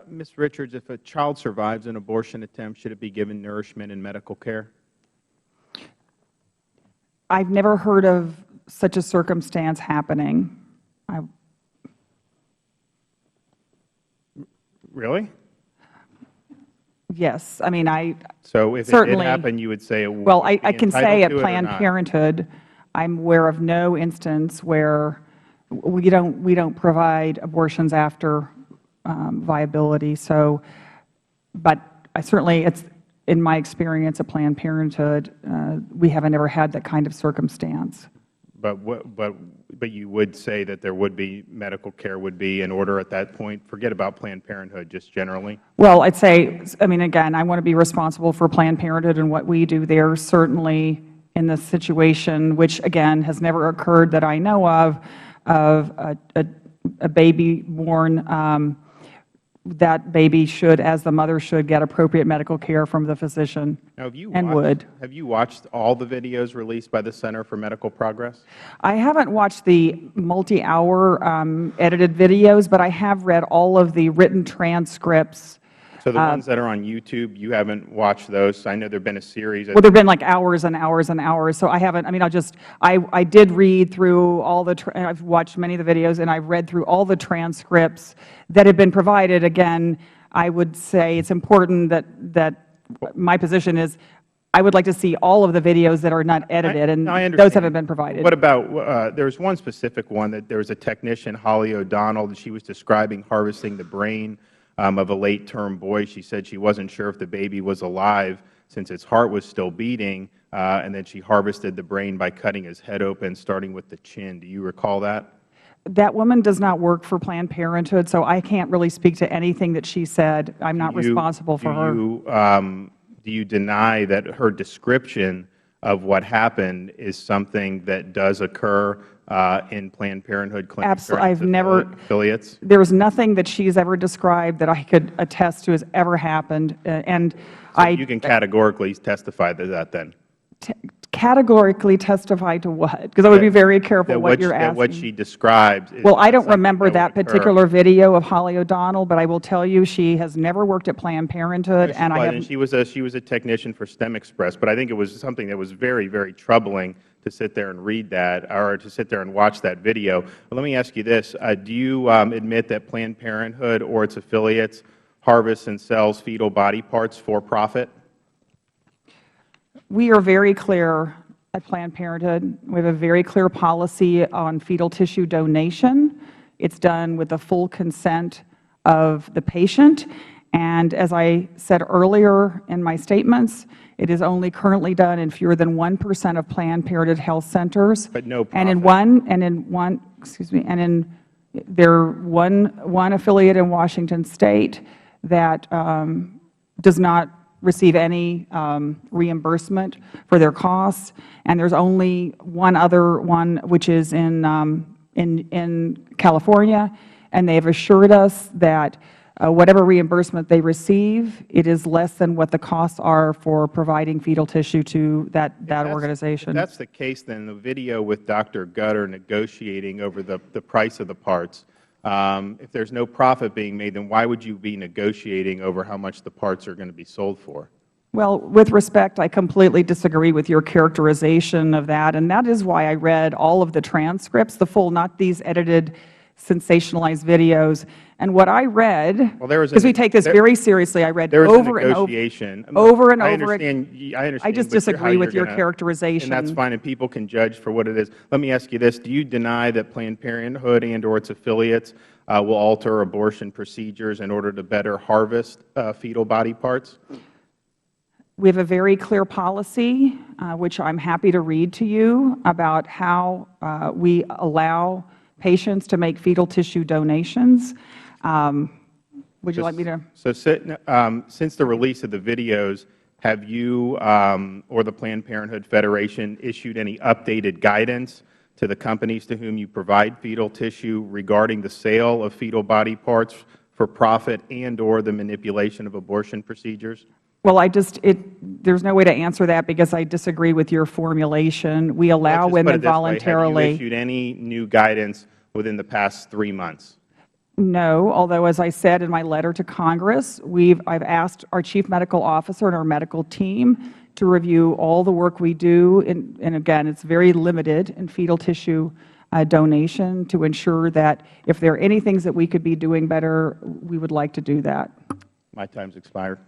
Ms. Richards, if a child survives an abortion attempt, should it be given nourishment and medical care? I've never heard of such a circumstance happening. Really? Yes. I mean, So if it did happen, you would say it would well, be I can say at entitled to it or Planned not? Parenthood, I'm aware of no instance where we don't provide abortions after viability. So, but I certainly, it's in my experience at Planned Parenthood, we haven't ever had that kind of circumstance. But you would say that there would be medical care would be in order at that point? Forget about Planned Parenthood, just generally. Well, I'd say, I mean, again, I want to be responsible for Planned Parenthood and what we do there. Certainly in this situation, which again has never occurred that I know of a baby born, that baby should, as the mother should, get appropriate medical care from the physician. Now, have you watched all the videos released by the Center for Medical Progress? I haven't watched the multi-hour edited videos, but I have read all of the written transcripts. So the ones that are on YouTube, you haven't watched those? I know there have been a series. Well, there have been like hours and hours and hours. So I haven't, I mean, I did read through all the, I've watched many of the videos, and I've read through all the transcripts that have been provided. Again, I would say it's important that my position is I would like to see all of the videos that are not edited, and those haven't been provided. What about, there was one specific one that there was a technician, Holly O'Donnell, that she was describing harvesting the brain of a late-term boy. She said she wasn't sure if the baby was alive since its heart was still beating, and then she harvested the brain by cutting his head open, starting with the chin. Do you recall that? That woman does not work for Planned Parenthood, so I can't really speak to anything that she said. I'm not responsible for her. Do you deny that her description of what happened is something that does occur in Planned Parenthood clinics? Absolutely. I've never, affiliates? There was nothing that she's ever described that I could attest to has ever happened. And so you can categorically testify to that then? Categorically testify to what? Because I would be very careful what you're asking. That what she describes is well, I don't remember that particular video of Holly O'Donnell, but I will tell you she has never worked at Planned Parenthood. And she was a technician for STEM Express, but I think it was something that was very, very troubling to sit there and read that, or to sit there and watch that video. But let me ask you this. Do you admit that Planned Parenthood or its affiliates harvests and sells fetal body parts for profit? We are very clear at Planned Parenthood. We have a very clear policy on fetal tissue donation. It's done with the full consent of the patient. And as I said earlier in my statements, it is only currently done in fewer than 1% of Planned Parenthood health centers. But no profit. There's one affiliate in Washington State that does not receive any reimbursement for their costs, and there's only one other one which is in California, and they have assured us that whatever reimbursement they receive, it is less than what the costs are for providing fetal tissue to that organization. If that's the case, then the video with Dr. Gutter negotiating over the price of the parts, if there's no profit being made, then why would you be negotiating over how much the parts are going to be sold for? Well, with respect, I completely disagree with your characterization of that, and that is why I read all of the transcripts, the full, not these edited, sensationalized videos. And what I read, because we take this very seriously, I read over and over. I understand. I just disagree with your characterization. And that's fine, and people can judge for what it is. Let me ask you this. Do you deny that Planned Parenthood and or its affiliates will alter abortion procedures in order to better harvest fetal body parts? We have a very clear policy, which I'm happy to read to you, about how we allow patients to make fetal tissue donations. Would you like me to? So since the release of the videos, have you or the Planned Parenthood Federation issued any updated guidance to the companies to whom you provide fetal tissue regarding the sale of fetal body parts for profit and or the manipulation of abortion procedures? Well, there's no way to answer that because I disagree with your formulation. We allow women voluntarily. Have you issued any new guidance within the past 3 months? No, although as I said in my letter to Congress, I've asked our Chief Medical Officer and our medical team to review all the work we do, and again, it's very limited in fetal tissue donation, to ensure that if there are any things that we could be doing better, we would like to do that. My time's expired.